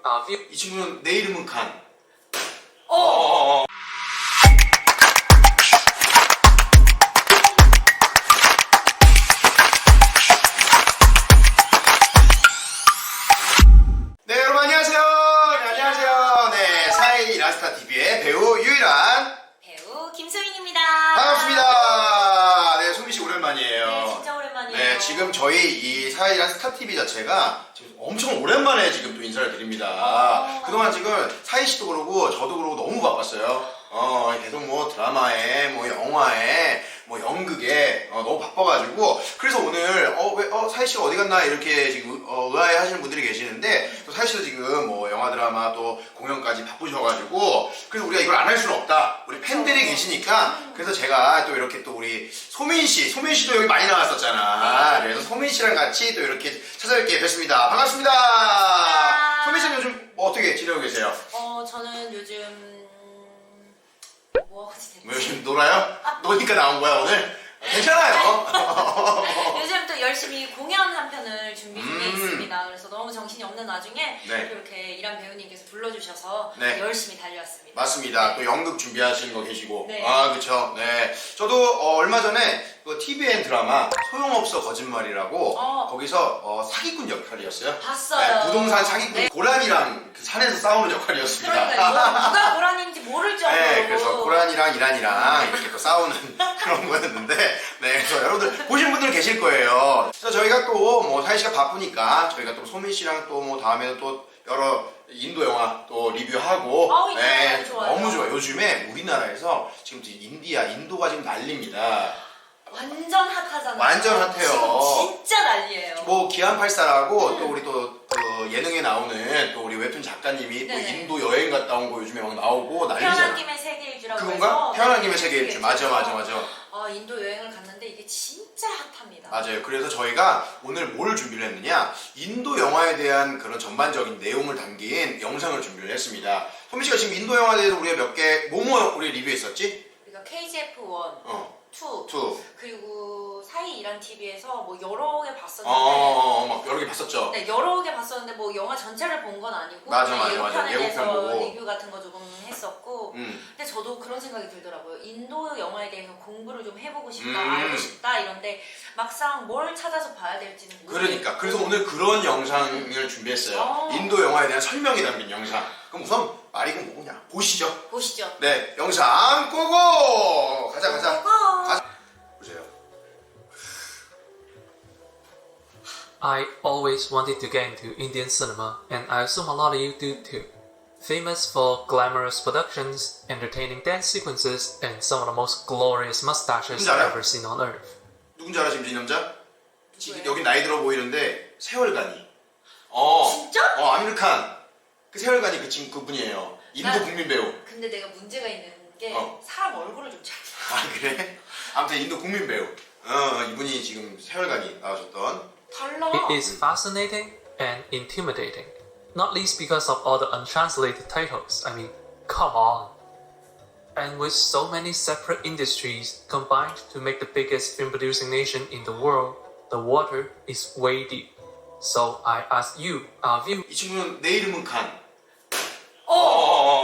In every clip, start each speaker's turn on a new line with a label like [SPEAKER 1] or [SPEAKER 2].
[SPEAKER 1] view.
[SPEAKER 2] 이 친구는 내 이름은 칸. 네, 여러분 안녕하세요. 네, 안녕하세요. 네, 사이 라스타 TV의 배우 유일한
[SPEAKER 3] 배우 김소민입니다.
[SPEAKER 2] 반갑습니다. 네, 소민 씨 오랜만이에요.
[SPEAKER 3] 네, 진짜 오랜만이에요.
[SPEAKER 2] 네, 지금 저희 이 사이란 스타 TV 자체가 지금 엄청 오랜만에 지금 또 인사를 드립니다. 그동안 지금 사이 씨도 그러고 저도 그러고 너무 바빴어요. 계속 뭐 드라마에, 뭐 영화에, 뭐 연극에 너무 바빠가지고 그래서 오늘 사이 씨가 어디 갔나 이렇게 지금 의아해하시는 분들이 계시는데 또 사이 씨도 지금 뭐 영화 드라마 또 공연까지 바쁘셔가지고 그래서 우리가 이걸 안 할 수는 없다. 우리 팬들이 계시니까 그래서 제가 또 이렇게 또 우리 소민 씨도 여기 많이 나왔었잖아. 그래서 소민 씨랑 같이 또 이렇게 찾아뵙게 됐습니다. 반갑습니다. 소민 씨는 요즘 뭐 어떻게 지내고 계세요?
[SPEAKER 3] 저는 요즘 뭐 하고 지내지?
[SPEAKER 2] 뭐 요즘 놀아요? 노니까 나온 거야 오늘? 괜찮아요.
[SPEAKER 3] 요즘 또 열심히 공연 한 편을 준비 중에 있습니다. 그래서 너무 정신이 없는 와중에
[SPEAKER 2] 네.
[SPEAKER 3] 이렇게 이란 배우님께서 불러주셔서
[SPEAKER 2] 네.
[SPEAKER 3] 열심히 달려왔습니다.
[SPEAKER 2] 맞습니다.
[SPEAKER 3] 네.
[SPEAKER 2] 또 연극 준비하시는 거 계시고.
[SPEAKER 3] 네.
[SPEAKER 2] 그쵸. 네. 저도 얼마 전에 그 TVN 드라마 소용없어 거짓말이라고 거기서 사기꾼 역할이었어요.
[SPEAKER 3] 봤어요.
[SPEAKER 2] 네, 부동산 사기꾼.
[SPEAKER 3] 네.
[SPEAKER 2] 고란이랑 그 산에서 싸우는 역할이었습니다.
[SPEAKER 3] 그러니까 누가 고란인지 모를 정도로.
[SPEAKER 2] 네, 그래서 고란이랑 이란이랑 이렇게 또 싸우는 그런 거였는데, 네, 그래서 여러분들 보신 분들 계실 거예요. 그래서 저희가 또 뭐 사희 씨가 바쁘니까 저희가 또 소민 씨랑 또 뭐 다음에는 또 여러 인도 영화 또 리뷰하고,
[SPEAKER 3] 네, 좋아요.
[SPEAKER 2] 너무 좋아요. 요즘에 우리나라에서 지금 인도가 지금 난립니다.
[SPEAKER 3] 완전 핫하잖아요.
[SPEAKER 2] 완전 핫해요.
[SPEAKER 3] 지금 진짜 난리예요.
[SPEAKER 2] 뭐 기안84라고 또 우리 또 그 예능에 나오는 또 우리 웹툰 작가님이 또
[SPEAKER 3] 네네.
[SPEAKER 2] 인도 여행 갔다 온 거 요즘에 막 나오고 난리잖아.
[SPEAKER 3] 태어난 김에 세계 일주라고
[SPEAKER 2] 그건가?
[SPEAKER 3] 해서
[SPEAKER 2] 태어난 김에 세계 일주. 맞아.
[SPEAKER 3] 인도 여행을 갔는데 이게 진짜 핫합니다.
[SPEAKER 2] 맞아요. 그래서 저희가 오늘 뭘 준비를 했느냐, 인도 영화에 대한 그런 전반적인 내용을 담긴 영상을 준비를 했습니다. 소민 씨가 지금 인도 영화에 대해서 우리가 몇 개 우리 리뷰했었지?
[SPEAKER 3] 우리가 KGF1, 2,
[SPEAKER 2] 2.
[SPEAKER 3] 그리고 사이 이란 TV에서 뭐 여러 개 봤었는데
[SPEAKER 2] 막 여러 개 봤었죠.
[SPEAKER 3] 네, 여러 개 봤었는데 뭐 영화 전체를 본 건 아니고
[SPEAKER 2] 맞아.
[SPEAKER 3] 예고편에
[SPEAKER 2] 예고편
[SPEAKER 3] 대해서
[SPEAKER 2] 보고.
[SPEAKER 3] 리뷰 같은 거 조금 했었고 근데 저도 그런 생각이 들더라고요. 인도 영화에 대해서 공부를 좀 해보고 싶다, 알고 싶다 이런데 막상 뭘 찾아서 봐야 될지는 모르겠고
[SPEAKER 2] 그러니까 그래서 오늘 그런 영상을 준비했어요. 인도 영화에 대한 설명이 담긴 영상. 그럼 우선 말이고 뭐냐 보시죠. 네, 영상 고고! 가자. 보세요.
[SPEAKER 1] I always wanted to get into Indian cinema, and I assume a lot of you do too. Famous for glamorous productions, entertaining dance sequences, and some of the most glorious mustaches I've ever seen on earth.
[SPEAKER 2] 누군지 알아 지금 이 남자? 지금
[SPEAKER 3] 누구예요?
[SPEAKER 2] 여기 나이 들어 보이는데 세월간이.
[SPEAKER 3] 진짜?
[SPEAKER 2] 아미르 칸. 그 세월간이 그분이에요. 인도 국민 배우.
[SPEAKER 3] 근데 내가 문제가 있는 게 사람 얼굴을 좀 잘.
[SPEAKER 2] 그래? 아무튼 인도 국민 배우. 이분이 지금 세월간이 나오셨던.
[SPEAKER 3] 달라.
[SPEAKER 1] It is fascinating and intimidating, not least because of all the untranslated titles. I mean, come on. And with so many separate industries combined to make the biggest film producing nation in the world, the water is way deep. So I ask you, our viewers.
[SPEAKER 2] 이 친구는 내 이름은 칸.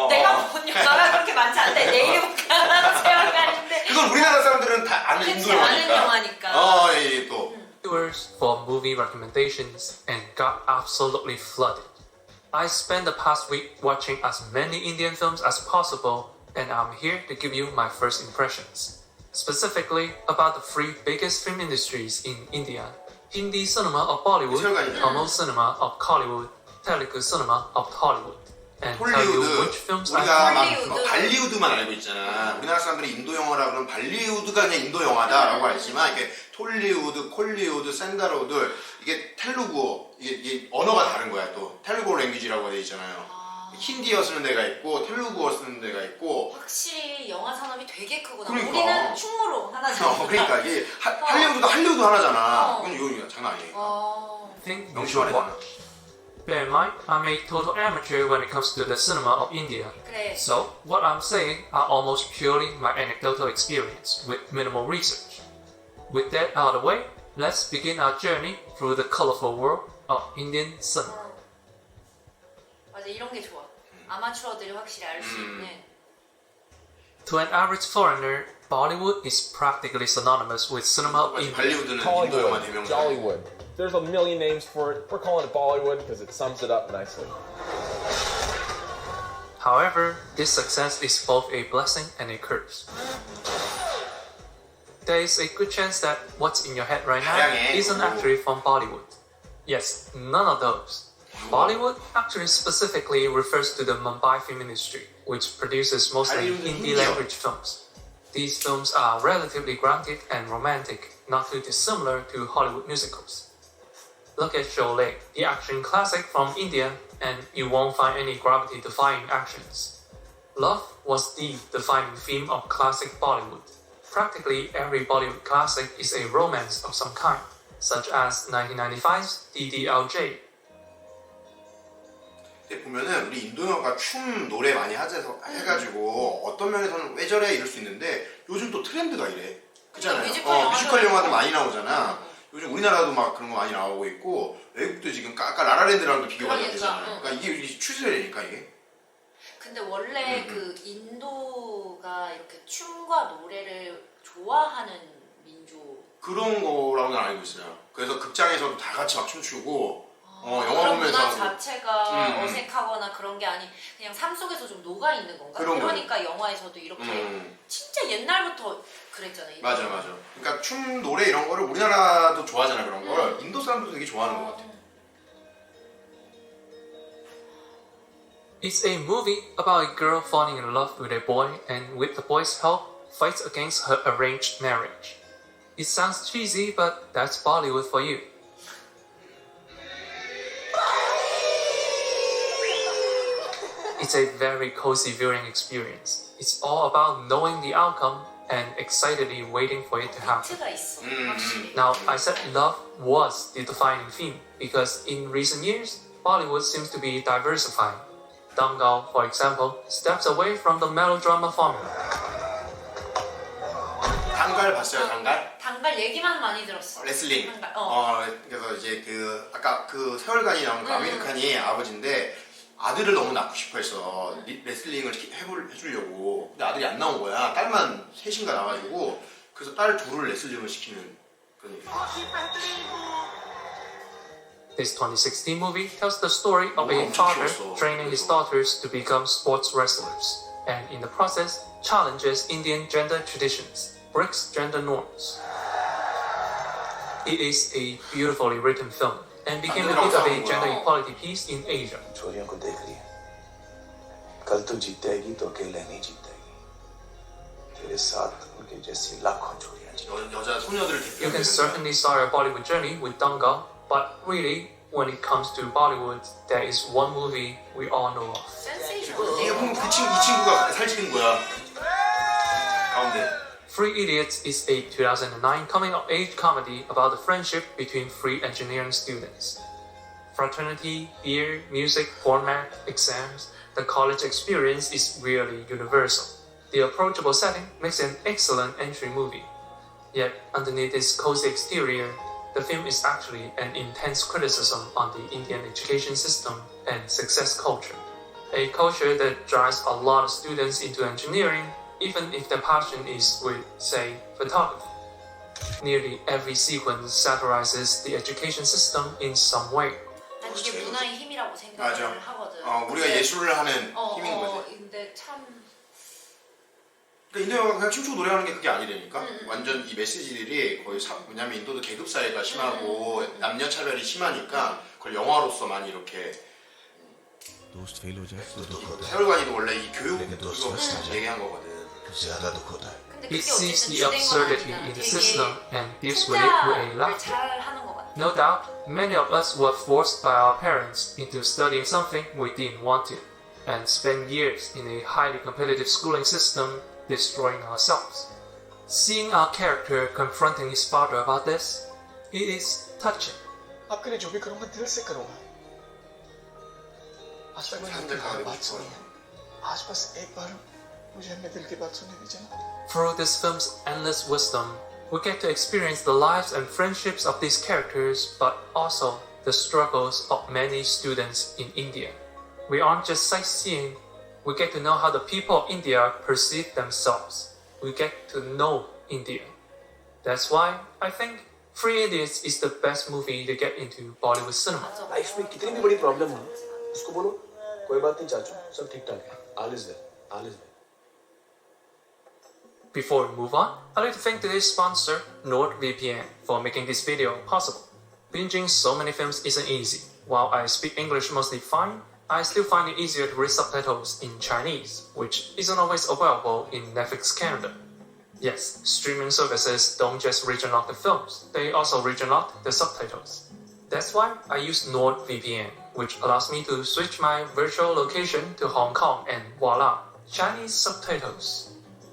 [SPEAKER 3] 내가 본 영화가 그렇게 많지 않은데 내 이름 가난 세월간인데
[SPEAKER 2] 그건 우리나라 사람들은 다 아는 인도
[SPEAKER 3] 아는
[SPEAKER 2] 영화니까.
[SPEAKER 3] 영화니까.
[SPEAKER 2] 예, 또.
[SPEAKER 1] Viewers for movie recommendations and got absolutely flooded. I spent the past week watching as many Indian films as possible, and I'm here to give you my first impressions. Specifically about the three biggest film industries in India: Hindi cinema of Bollywood, Tamil cinema of Kollywood, Telugu cinema of Tollywood. And tell you which films I
[SPEAKER 2] 우리가
[SPEAKER 3] 발리우드.
[SPEAKER 2] 막 발리우드만 알고 있잖아. 우리나라 사람들이 인도 영화라 그러면 발리우드가 그냥 인도 영화다라고 알지만 이게 톨리우드, 콜리우드, 샌달우드 이게 텔루구어 이게 언어가 다른 거야. 또 텔루구 랭귀지라고 돼 있잖아요. 힌디어 쓰는 데가 있고 텔루구어 쓰는 데가 있고.
[SPEAKER 3] 확실히 영화 산업이 되게 크구나.
[SPEAKER 2] 그러니까.
[SPEAKER 3] 우리는 충무로 하나잖아.
[SPEAKER 2] 그러니까 이게 할리우드도 하나잖아. 이건 장난 아니에요.
[SPEAKER 1] think you
[SPEAKER 2] 너무
[SPEAKER 1] should
[SPEAKER 2] 시원해.
[SPEAKER 1] watch. Bear in mind, I'm a total amateur when it comes to the cinema of India.
[SPEAKER 3] 그래.
[SPEAKER 1] So, what I'm saying are almost purely my anecdotal experience with minimal research. With that out of the way, let's begin our journey through the colorful world of Indian cinema.
[SPEAKER 3] 맞아, 이런 게 좋아. 아마추어들이 확실히 알 수 있는.
[SPEAKER 1] To an average foreigner, Bollywood is practically synonymous with cinema of India.
[SPEAKER 2] 발리우드는 인도 영화 대명사.
[SPEAKER 4] Jollywood. There's a million names for it. We're calling it Bollywood because it sums it up nicely.
[SPEAKER 1] However, this success is both a blessing and a curse. There is a good chance that what's in your head right now isn't actually from Bollywood. Yes, none of those. Bollywood actually specifically refers to the Mumbai film industry, which produces mostly Hindi language films. These films are relatively grounded and romantic, not too dissimilar to Hollywood musicals. Look at Sholay, the action classic from India, and you won't find any gravity-defying actions. Love was the defining theme of classic Bollywood. Practically every Bollywood classic is a romance of some kind, such as 1995's DDLJ.
[SPEAKER 2] 근데 보면은 우리 인도 영화가 춤 노래 많이 해가지고 어떤 면에서는 왜 저래 이럴 수 있는데 요즘 또 트렌드가 이래. 그렇잖아요. 뮤지컬 영화도 많이 나오잖아. 요즘 우리나라도 막 그런 거 많이 나오고 있고 외국도 지금 아까 라라랜드랑도 비교가 되잖아요. 그러니까 이게 추세라니까 이게.
[SPEAKER 3] 근데 원래 그 인도가 이렇게 춤과 노래를 좋아하는 민족.
[SPEAKER 2] 그런 거라고 난 알고 있어요. 그래서 극장에서도 다 같이 막 춤추고 영화
[SPEAKER 3] 그런
[SPEAKER 2] 보면서
[SPEAKER 3] 문화 자체가 어색하거나 그런 게 아닌 그냥 삶 속에서 좀 녹아 있는 건가? 그러니까 영화에서도 이렇게 진짜 옛날부터 그랬잖아요.
[SPEAKER 2] 맞아. 그러니까 춤 노래 이런 거를 우리나라도 좋아하잖아 그런 걸. 인도 사람들도 되게 좋아하는 것 같아.
[SPEAKER 1] It's a movie about a girl falling in love with a boy and with the boy's help fights against her arranged marriage. It sounds cheesy, but that's Bollywood for you. It's a very cozy viewing experience. It's all about knowing the outcome and excitedly waiting for it to happen.
[SPEAKER 3] 비트가 있어, 확실히.
[SPEAKER 1] Now, I said love was the defining theme because in recent years, Bollywood seems to be diversifying. Dangal, for example, steps away from the melodrama formula.
[SPEAKER 2] 단갈 봤어요, 단갈?
[SPEAKER 3] 단갈 얘기만 많이 들었어.
[SPEAKER 2] 레슬링.
[SPEAKER 3] 단갈,
[SPEAKER 2] 그래서 이제 그 아까 그 세월간이 나온 그 아미르 칸이 아버지인데 아들을 너무 낳고 싶어했어. 레슬링을 해주려고. 근데 아들이 안 나온 거야. 딸만 셋인가 나와가지고 그래서 딸 둘을 레슬링을 시키는 그런 얘기.
[SPEAKER 1] This 2016 movie tells the story of a father training his daughters to become sports wrestlers, and in the process challenges Indian gender traditions, breaks gender norms. It is a beautifully written film and became a bit of a gender equality piece in Asia.
[SPEAKER 5] छोरियों को देख लिया कल तो जीतेगी तो अकेले नहीं जीतेगी तेरे साथ उनके जैसी लाखों छोरियां
[SPEAKER 2] 여자 소녀들을
[SPEAKER 1] You can
[SPEAKER 2] 대표하는
[SPEAKER 1] certainly start a Bollywood journey with Dangal, but really, when it comes to Bollywood, there is one movie we all know of.
[SPEAKER 3] 센세이션인데요.
[SPEAKER 2] 이 친구가 살찌는 거야 가운데.
[SPEAKER 1] Three Idiots is a 2009 coming-of-age comedy about the friendship between three engineering students. Fraternity, beer, music, format, exams, the college experience is really universal. The approachable setting makes it an excellent entry movie. Yet, underneath its cozy exterior, the film is actually an intense criticism on the Indian education system and success culture. A culture that drives a lot of students into engineering, even if their passion is with, say, photography. Nearly every sequence satirizes the education system in some way.
[SPEAKER 3] 난 이게 문화의 힘이라고
[SPEAKER 2] 맞아.
[SPEAKER 3] 생각을 하거든.
[SPEAKER 2] 우리가 예술을 하는 힘인 거지.
[SPEAKER 3] 근데 참
[SPEAKER 2] 그러니까 인도 영화가 그냥 춤추고 노래하는 게 그게 아니라니까. 완전 이 메시지들이 거의 뭐냐면 인도도 계급 사회가 심하고 남녀 차별이 심하니까 그걸 영화로서 많이 이렇게.
[SPEAKER 5] दोस्त fail हो जाए तो दुख होता है
[SPEAKER 2] 세월간이도 원래 이 교육
[SPEAKER 5] 내게
[SPEAKER 2] 그거
[SPEAKER 5] 도स्त
[SPEAKER 2] 얘기한 거거든.
[SPEAKER 5] ज्यादा दुख होता है
[SPEAKER 3] 근데
[SPEAKER 1] It
[SPEAKER 3] 그게
[SPEAKER 1] sees
[SPEAKER 3] 어쨌든
[SPEAKER 1] the absurdity
[SPEAKER 3] 주된
[SPEAKER 1] in the
[SPEAKER 3] 되게
[SPEAKER 1] system and deals with it with a
[SPEAKER 3] 투자를
[SPEAKER 1] laugh.
[SPEAKER 3] 잘 하는 것 같아.
[SPEAKER 1] No doubt, many of us were forced by our parents into studying something we didn't want to, and spent years in a highly competitive schooling system destroying ourselves. Seeing our character confronting his father about this, it is touching.
[SPEAKER 6] आपके लिए जो भी करूंगा दिल से करूंगा आज तक मैंने
[SPEAKER 2] सामने
[SPEAKER 6] आपकी
[SPEAKER 2] खा
[SPEAKER 6] हर
[SPEAKER 2] रहे
[SPEAKER 6] बात
[SPEAKER 2] कुछ
[SPEAKER 6] सुनी है आज बस एक बार मुझे अपने दिल की बात सुनने दीजिए ना
[SPEAKER 1] Through this film's endless wisdom, we get to experience the lives and friendships of these characters, but also the struggles of many students in India. We aren't just sightseeing, we get to know how the people of India perceive themselves. We get to know India. That's why I think Three Idiots is the best movie to get into Bollywood cinema.
[SPEAKER 5] Life में कितनी भी बड़ी problem हो उसको बोलो कोई बात नहीं चाचू सब ठीक ठाक है all is well.
[SPEAKER 1] Before we move on, I'd like to thank today's sponsor, NordVPN, for making this video possible. Binging so many films isn't easy. While I speak English mostly fine, I still find it easier to read subtitles in Chinese, which isn't always available in Netflix Canada. Yes, streaming services don't just region lock the films, they also region lock the subtitles. That's why I use NordVPN, which allows me to switch my virtual location to Hong Kong and voila, Chinese subtitles.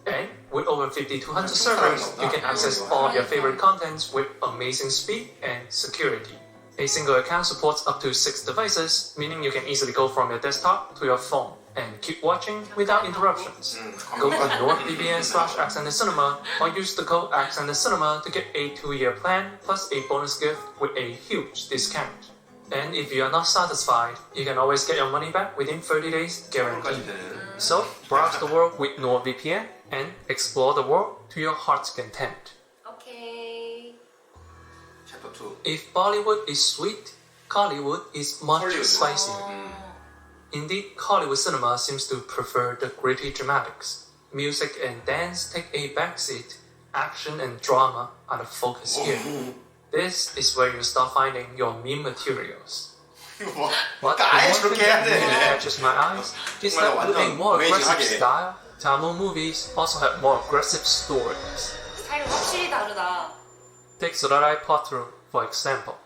[SPEAKER 1] And with over 5,200 servers, you can access all your favorite contents with amazing speed and security. A single account supports up to 6 devices, meaning you can easily go from your desktop to your phone and keep watching without interruptions. Go to NordVPN/AccentedCinema or use the code AccentedCinema to get a 2-year plan plus a bonus gift with a huge discount. And if you are not satisfied, you can always get your money back within 30 days guaranteed. So, browse the world with NordVPN and explore the world to your heart's content.
[SPEAKER 3] 오케이.
[SPEAKER 2] 챕터 2.
[SPEAKER 1] If Bollywood is sweet, Hollywood is much
[SPEAKER 2] Hollywood.
[SPEAKER 1] spicier. Indeed, Hollywood cinema seems to prefer the gritty dramatics. Music and dance take a backseat. Action and drama are the focus here. This is where you start finding your meme materials. But the
[SPEAKER 2] 아예
[SPEAKER 1] one
[SPEAKER 2] 저렇게
[SPEAKER 1] thing
[SPEAKER 2] 해야
[SPEAKER 1] that really
[SPEAKER 2] 돼.
[SPEAKER 1] catches my eyes is
[SPEAKER 2] 정말
[SPEAKER 1] that with a
[SPEAKER 2] 완전
[SPEAKER 1] more aggressive
[SPEAKER 2] amazing하게.
[SPEAKER 1] style, Tamil movies also have more aggressive stories.
[SPEAKER 3] 스타일이 확실히 다르다.
[SPEAKER 1] Take Surarai Potru, for example.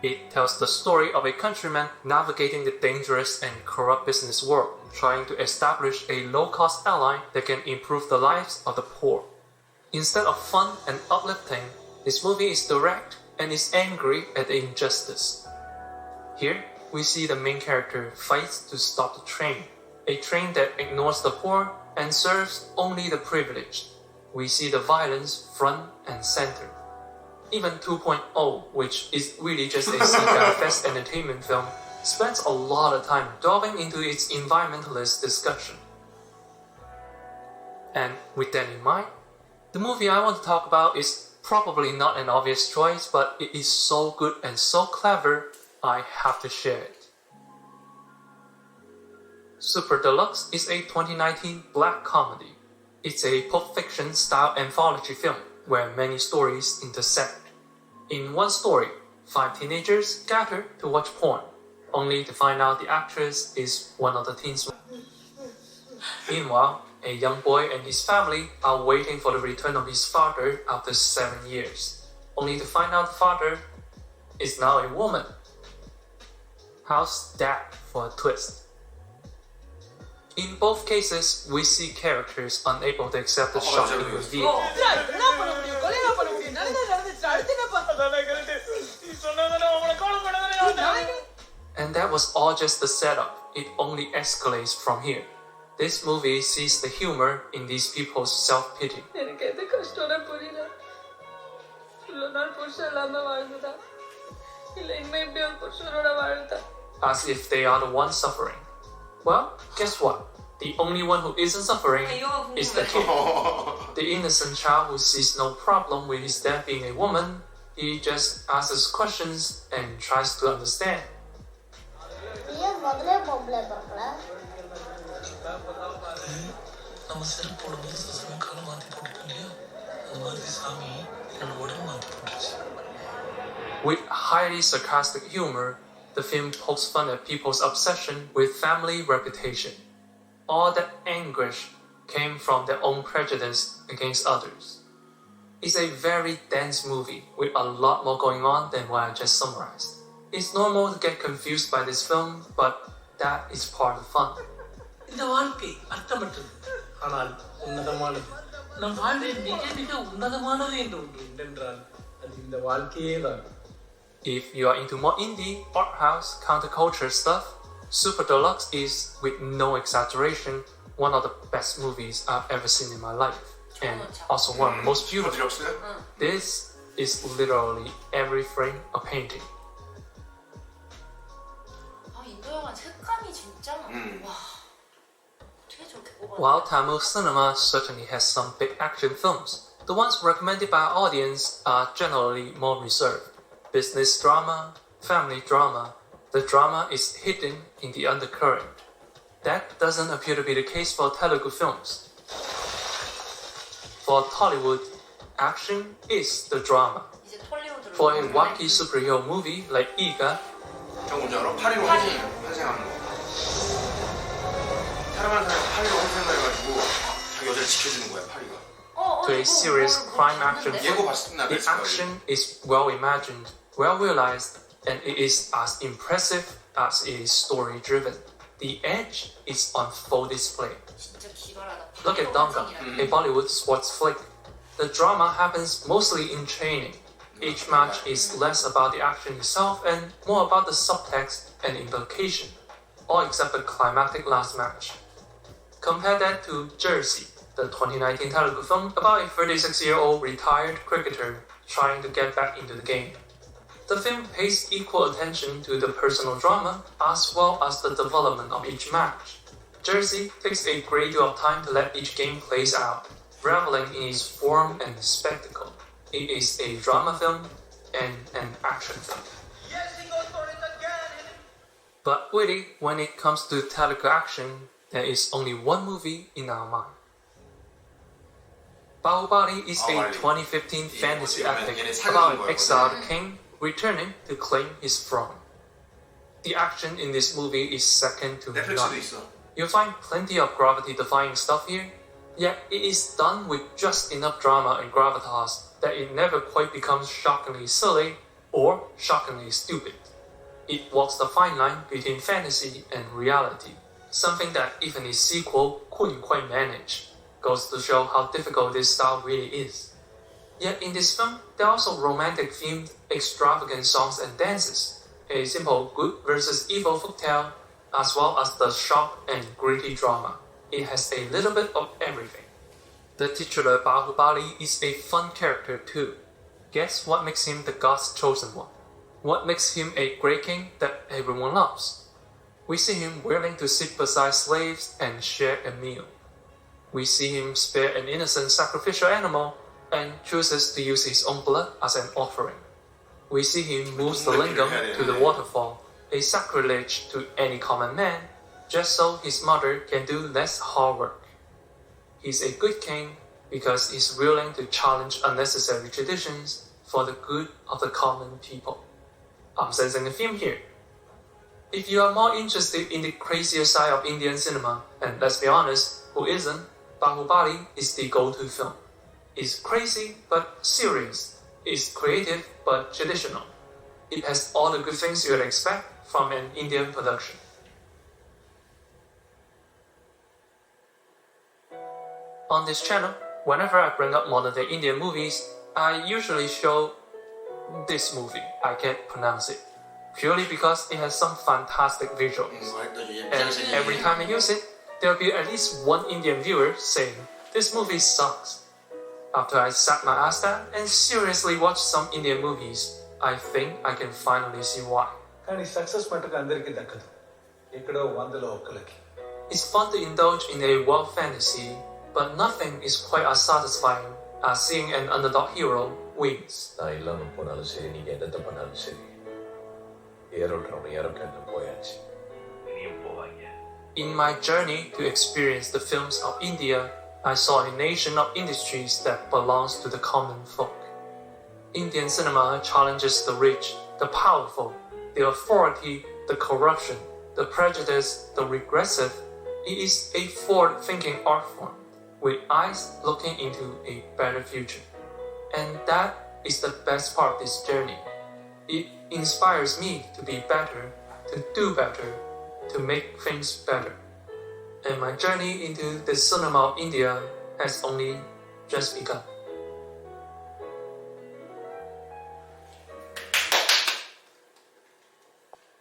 [SPEAKER 1] It tells the story of a countryman navigating the dangerous and corrupt business world, trying to establish a low-cost ally that can improve the lives of the poor. Instead of fun and uplifting, this movie is direct and is angry at the injustice. Here, we see the main character fights to stop the train, a train that ignores the poor and serves only the privileged. We see the violence front and center. Even 2.0, which is really just a Sahee fest entertainment film, spends a lot of time delving into its environmentalist discussion. And with that in mind, the movie I want to talk about is probably not an obvious choice, but it is so good and so clever, I have to share it. Super Deluxe is a 2019 black comedy. It's a Pulp Fiction style anthology film where many stories intersect. In one story, 5 teenagers gather to watch porn, only to find out the actress is one of the teens. Meanwhile, a young boy and his family are waiting for the return of his father after 7 years, only to find out the father is now a woman. How's that for a twist? In both cases, we see characters unable to accept the shocking reveal. And that was all just the setup. It only escalates from here. This movie sees the humor in these people's self-pity. As if they are the ones suffering. Well, guess what? The only one who isn't suffering is the kid. The innocent child who sees no problem with his dad being a woman. He just asks questions and tries to understand. With highly sarcastic humor, the film pokes fun at people's obsession with family reputation. All that anguish came from their own prejudice against others. It's a very dense movie with a lot more going on than what I just summarized. It's normal to get confused by this film, but that is part of the fun.
[SPEAKER 7] இந்த வாழ்க்கை அர்த்தமற்றது ஆனால் உன்னதமானது நம் வாழ்வில் மிக மிக உன்னதமானது என்று ஒன்று உண்டென்றால் அது இந்த வாழ்க்கையே தான்.
[SPEAKER 1] If you are into more indie, art house, counterculture stuff, Super Deluxe is, with no exaggeration, one of the best movies I've ever seen in my life, and also one of the most beautiful. This is literally every frame a painting.
[SPEAKER 3] 인도 영화 색감이 진짜 진짜? 와, 어떻게 저렇게 뽑아?
[SPEAKER 1] While Tamil cinema certainly has some big action films, the ones recommended by our audience are generally more reserved. Business drama, family drama, the drama is hidden in the undercurrent. That doesn't appear to be the case for Telugu films. For Tollywood, action is the drama.
[SPEAKER 3] 이제 톨리우드로
[SPEAKER 1] For a wacky superhero movie like Iga,
[SPEAKER 2] 저 뭔지 알아? 파리로 환생하는 거. 사람한 사람이 파리로 환생을 해가지고 자기 여자를 지켜주는 거야, 파리가.
[SPEAKER 1] to a serious crime action
[SPEAKER 2] 예고
[SPEAKER 1] film,
[SPEAKER 2] 봤을 때
[SPEAKER 1] the action is well imagined, well realized, and it is as impressive as it is story driven. The edge is on full display.
[SPEAKER 3] 진짜 기발하다.
[SPEAKER 1] Look at Donga, a Bollywood sports flick. The drama happens mostly in training. Each match is less about the action itself and more about the subtext and implication, all except the climactic last match. Compare that to Jersey, the 2019 Telugu film about a 36-year-old retired cricketer trying to get back into the game. The film pays equal attention to the personal drama as well as the development of each match. Jersey takes a great deal of time to let each game plays out, reveling in its form and spectacle. It is a drama film and an action film. But really, when it comes to Telugu action, there is only one movie in our mind. Bahubali is a 2015 fantasy epic about an exiled king returning to claim his throne. The action in this movie is second to
[SPEAKER 2] 넷플릭스도
[SPEAKER 1] none.
[SPEAKER 2] 있어.
[SPEAKER 1] You'll find plenty of gravity-defying stuff here, yet it is done with just enough drama and gravitas that it never quite becomes shockingly silly or shockingly stupid. It walks the fine line between fantasy and reality, something that even its sequel couldn't quite manage. Goes to show how difficult this style really is. Yet in this film, there are also romantic-themed, extravagant songs and dances, a simple good versus evil folktale, as well as the sharp and gritty drama. It has a little bit of everything. The titular Bahubali is a fun character too. Guess what makes him the god's chosen one? What makes him a great king that everyone loves? We see him willing to sit beside slaves and share a meal. We see him spare an innocent sacrificial animal and chooses to use his own blood as an offering. We see him move the lingam to the waterfall, a sacrilege to any common man, just so his mother can do less hard work. He's a good king because he's willing to challenge unnecessary traditions for the good of the common people. I'm sensing a theme here. If you are more interested in the crazier side of Indian cinema, and let's be honest, who isn't, Bahubali is the go-to film. It's crazy but serious. It's creative but traditional. It has all the good things you'd expect from an Indian production. On this channel, whenever I bring up modern-day Indian movies, I usually show this movie. I can't pronounce it, purely because it has some fantastic visuals. And every time I use it, there'll be at least one Indian viewer saying, "This movie sucks." After I sat my ass down and seriously watched some Indian movies, I think I can finally see why.
[SPEAKER 6] కానీ success మటుకు అందరికీ దక్కదు ఎక్కడో వందలో ఒక్కలకి
[SPEAKER 1] It's fun to indulge in a world fantasy, but nothing is quite as satisfying as seeing an underdog hero wins.
[SPEAKER 5] நான் இல்லாம போனாலும் சரி நீங்க என்னத்தை பண்ணாலும் சரி ஏறோடுறவங்க யாரும் கண்டு போயாச்சு இனியும் போவாங்க.
[SPEAKER 1] In my journey to experience the films of India, I saw a nation of industries that belongs to the common folk. Indian cinema challenges the rich, the powerful, the authority, the corruption, the prejudice, the regressive. It is a forward-thinking art form with eyes looking into a better future. And that is the best part of this journey. It inspires me to be better, to do better, to make things better. And my journey into the cinema of India has only just begun.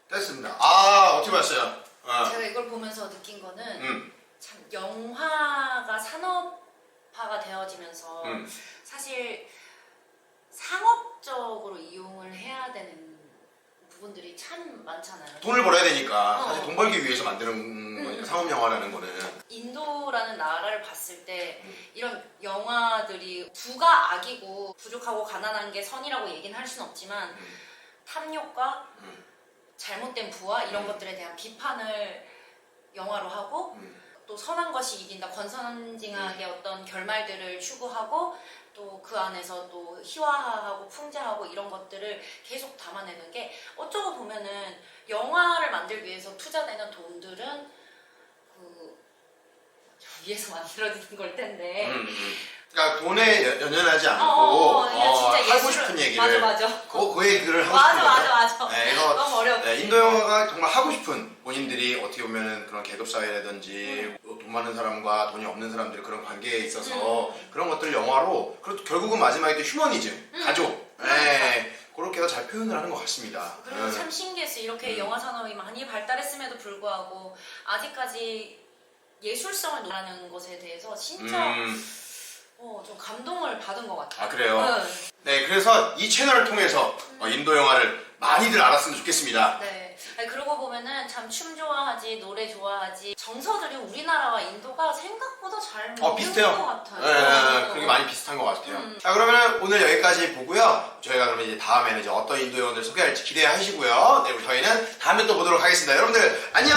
[SPEAKER 2] 됐습니다. 아, 어떻게 봤어요?
[SPEAKER 3] 제가 이걸 보면서 느낀 거는 참 영화가 산업화가 되어지면서 사실 상업적으로 이용을 해야 되는 부분들이 참 많잖아요.
[SPEAKER 2] 돈을 벌어야 되니까 사실
[SPEAKER 3] 어.
[SPEAKER 2] 돈 벌기 위해서 만드는 거니까 상업 영화라는 거는.
[SPEAKER 3] 인도라는 나라를 봤을 때 이런 영화들이 부가 악이고 부족하고 가난한 게 선이라고 얘기는 할 수는 없지만 탐욕과 잘못된 부와 이런 것들에 대한 비판을 영화로 하고 또 선한 것이 이긴다, 권선징악의 어떤 결말들을 추구하고 또 그 안에서 또 희화하고 풍자하고 이런 것들을 계속 담아내는 게 어쩌고 보면은 영화를 만들기 위해서 투자되는 돈들은 그 위에서 만들어지는 걸 텐데.
[SPEAKER 2] 그러니까 돈에 연연하지 않고
[SPEAKER 3] 그냥 진짜
[SPEAKER 2] 하고
[SPEAKER 3] 예술을-
[SPEAKER 2] 싶은 얘기를
[SPEAKER 3] 맞아.
[SPEAKER 2] 그 얘기를 하고
[SPEAKER 3] 맞아,
[SPEAKER 2] 싶은
[SPEAKER 3] 맞아.
[SPEAKER 2] 거죠. 네, 그래서
[SPEAKER 3] 너무 어려워.
[SPEAKER 2] 네, 인도 영화가 정말 하고 싶은 본인들이 어떻게 보면은 그런 계급 사회라든지 돈 많은 사람과 돈이 없는 사람들의 그런 관계에 있어서 그런 것들을 영화로 그리고 결국은 마지막에 또 휴머니즘, 가족, 네, 그렇게 해서 잘 표현을 하는 것 같습니다.
[SPEAKER 3] 그리고 참 신기했어요. 이렇게 영화 산업이 많이 발달했음에도 불구하고 아직까지 예술성을 논하는 것에 대해서 진짜 좀 감동을 받은 것 같아요.
[SPEAKER 2] 아, 그래요? 네, 그래서 이 채널을 통해서 인도 영화를 많이들 알았으면 좋겠습니다.
[SPEAKER 3] 네. 아니, 그러고 보면은 참 춤 좋아하지, 노래 좋아하지, 정서들이 우리나라와 인도가 생각보다 잘
[SPEAKER 2] 비슷해요.
[SPEAKER 3] 맞는 것 같아요.
[SPEAKER 2] 네, 그게 많이 비슷한 것 같아요. 자, 그러면 오늘 여기까지 보고요. 저희가 그러면 이제 다음에는 이제 어떤 인도 영화들 소개할지 기대하시고요. 네, 저희는 다음에 또 보도록 하겠습니다. 여러분들 안녕!